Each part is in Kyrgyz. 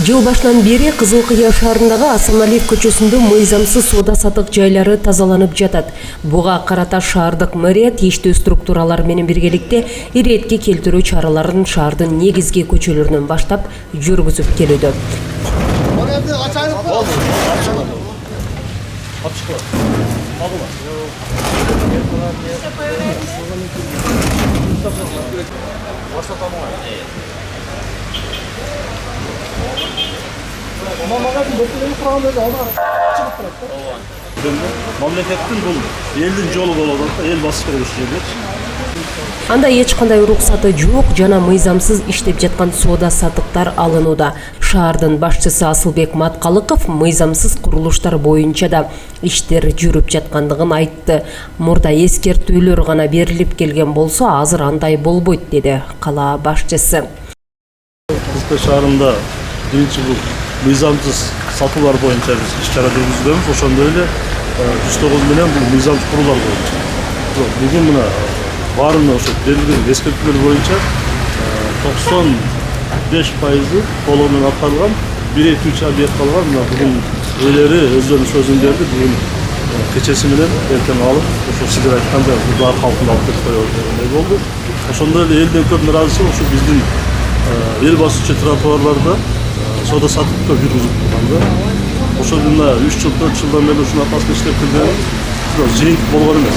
Жыл башынан бери Кызыл Кыя шаарындагы Асаналиев көчөсүндө мыйзамсыз соода сатык жайлары тазаланып жатат. Буга карата шаардык мэрия тийиштүү структуралар менен биргеликте иретке келтирүү чараларын шаардын негизги көчөлөрүнөн баштап жүргүзүп келүүдө. Мамлекеттин бул элдин жолу болуп атат, эл басыш керек ушул жерде. Анда эч кандай уруксаты жок жана мыйзамсыз иштеп жаткан соода сатыктар алынууда. Шаардын башчысы Асылбек Маткалыков мыйзамсыз курулуштар боюнча да иштер жүрүп жаткандыгын айтты. Мурда эскертүүлөр гана берилип келген болсо, азыр андай болбойт деди кала башчысы. Кызыл Кыя шаарында биринчи бул мыйзамсыз сатуулар боюнча биз иш-чара жүргүзөбүз. Ошондой эле 109 менен бул мыйзамсыз курулуштар боюнча. Бүгүн мына баарына ошо берилген эскертүүлөр боюнча 95% толугу менен аткарылган, 1-2 объект калган. Мына бүгүн ээлери өздөрүнүн сөзүн берди. Бүгүн кечеси менен эртең алып, ошо сиздер айткандай баары калкын алып кетип койгондой болду. Ошондой эле элдин көп ыраазычылыгы ушу биздин эл басуучу тротуарларда соода сатыкты жүргүзүп турганда. Ошол мына 3 жыл 4 жылдан бери ушунун аркасында иштеп келген жыйынтык болгон эмес.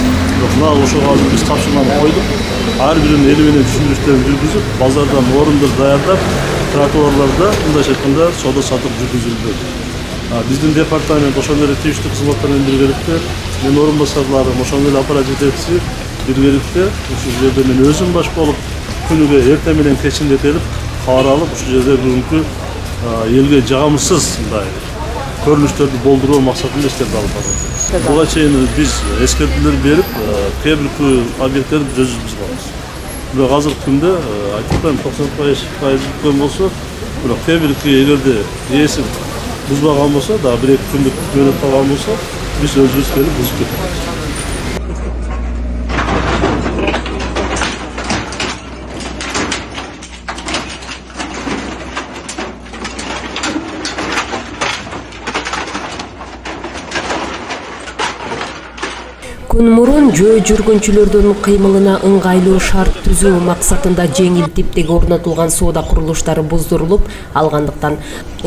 Мына ошого азыр биз тапшырманы койдук. Ар биринин эли менен түшүндүрүштөрүн жүргүзүп, базардан орундар даярдап, тротуарларда мындайча айтканда соода сатык жүргүзүлдү. Биздин департамент ошондой эле тийиштүү кызматтар менен биргеликте, менин орун басарларым, ошондой эле аппарат жетекчиси биргеликте ушул жерде мен өзүм баш болуп, күнүгө эртең менен кечинде келип, кабар алып, ушул жерде бүгүнкү элге жагымсыз мындай көрүнүштөрдү болдуруу максатында иштерди алып барабыз. Буга чейин биз эскертүүлөр берип, кээ-бир объекттерди жөнөтүп калабыз. Бирок азыркы күндө айтып атпайм 90% бүткөн болсо, бирок кээ-бир эгерде ээси бузбаган болсо, дагы 1-2 күндүк жөнөтүп калган болсо, биз өзүбүз келип бузуп кетебиз. Күн мурун жөө жүргүнчүлөрдүн кыймылына ыңгайлуу шарт түзүү максатында жеңил типтеги орнотулган соода курулуштары буздурулуп алгандыктан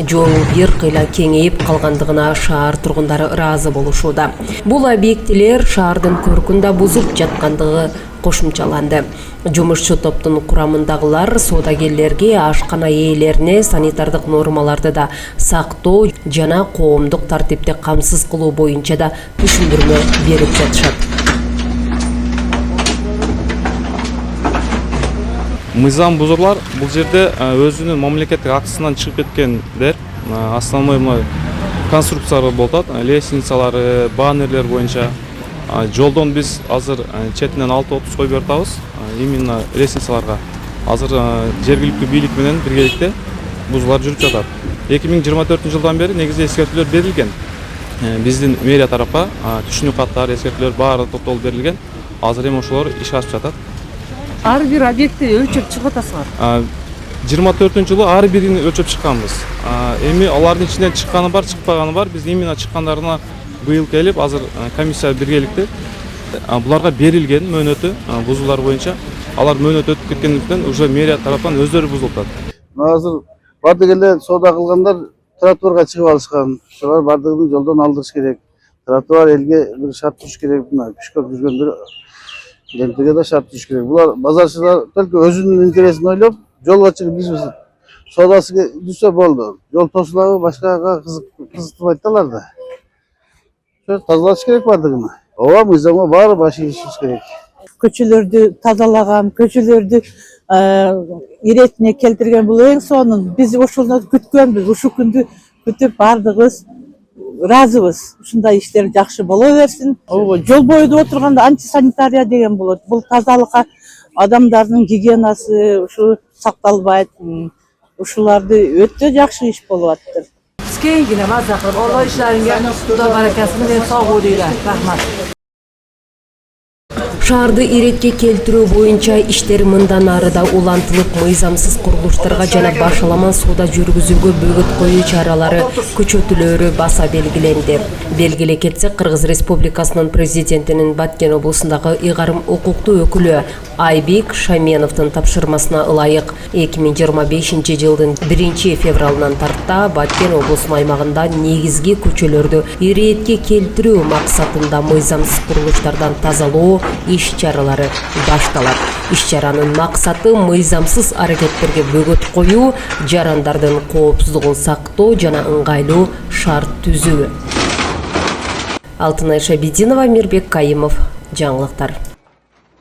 жол бир кыйла кеңейип калгандыгына шаар тургундары ыраазы болушууда. Бул объектилер шаардын көркүн да бузуп жаткандыгы кошумчаланды. Жумушчу топтун курамындагылар соодагерлерге, ашкана ээлерине санитардык нормаларды да сактоо жана коомдук тартипти камсыз кылуу боюнча да түшүндүрмө берип жатышат. Мыйзам бузурлар бул жерде өзүнүн мамлекеттик акысынан чыгып кеткендер, основной конструкциялар болуп атат, лестницалары, баннерлер боюнча. Жолдон биз азыр четинен 6-30 койуп жатабыз. Именно лестницаларга азыр жергиликтүү бийлик менен биргеликте бузуулар жүрүп жатат. 2024 жылдан бери негизи эскертүүлөр берилген. Биздин мэрия тарапка түшүнүү каттары, эскертүүлөр баары топтолуп берилген. Азыр эми ошолор иш ашып жатат. Ар бир объектти өлчөп чыгып атасыңар. 24 жылы ар бирин өлчөп чыкканбыз. Эми алардын ичинен чыкканы бар, чыкпаганы бар. Биз именно чыккандарына быйыл келип, азыр комиссия биргеликте буларга берилген мөөнөтү бузуулар боюнча. Алар мөөнөт өтүп кеткендиктен уже мэрия тараптан өздөрү бузулуп атат. Азыр бардык эле соода кылгандар тротуарга чыгып алышкан. Ошолор бардыгын жолдон алдырыш керек. Тротуар элге бир шарт түзүш керек. Мына күчкө жүргөндөр лентеге да шарт түзүш керек. Булар базарчылар только өзүнүн интересин ойлоп, жолго чыгып биз соодасы түзсө болду. Жол тосулабы, башкага кызыктырбайт алар да. Тазалаш керек бардыгын. Ооба, мыйзамга баары баш ийишибиз керек. Көчөлөрдү тазалаган, көчөлөрдү иретине келтирген бул эң сонун. Биз ошону күткөнбүз. Ушул күндү күтүп бардыгыбыз ыраазыбыз. Ушундай иштер жакшы боло берсин. Жол боюда отурганда антисанитария деген болот. Бул тазалыкка адамдардын гигиенасы ушу сакталбайт. Ушуларды өтө жакшы иш болуп атыптыр. Keyingine mazakır. Allah işlerin Xudo barakasını ve sağ oluyla. Rahmat. Шаарды иретке келтирүү боюнча иштер мындан ары да улантылып, мыйзамсыз курулуштарга жана башаламан соода жүргүзүүгө бөгөт коюу чаралары күчөтүлөөрү баса белгиленди. Белгилей кетсек, Кыргыз Республикасынын президентинин Баткен облусундагы ыйгарым укуктуу өкүлү Айбек Шаменовдун тапшырмасына ылайык 2025 жылдын 1 февралынан тарта Баткен облусунун аймагында негизги көчөлөрдү иретке келтирүү максатында мыйзамсыз курулуштардан тазалоо иш-чаралары башталат. Иш-чаранын максаты мыйзамсыз аракеттерге бөгөт коюу, жарандардын коопсуздугун сактоо жана ыңгайлуу шарт түзүү. Алтынай Шабидинова, Мирбек Кайымов, жаңылыктар.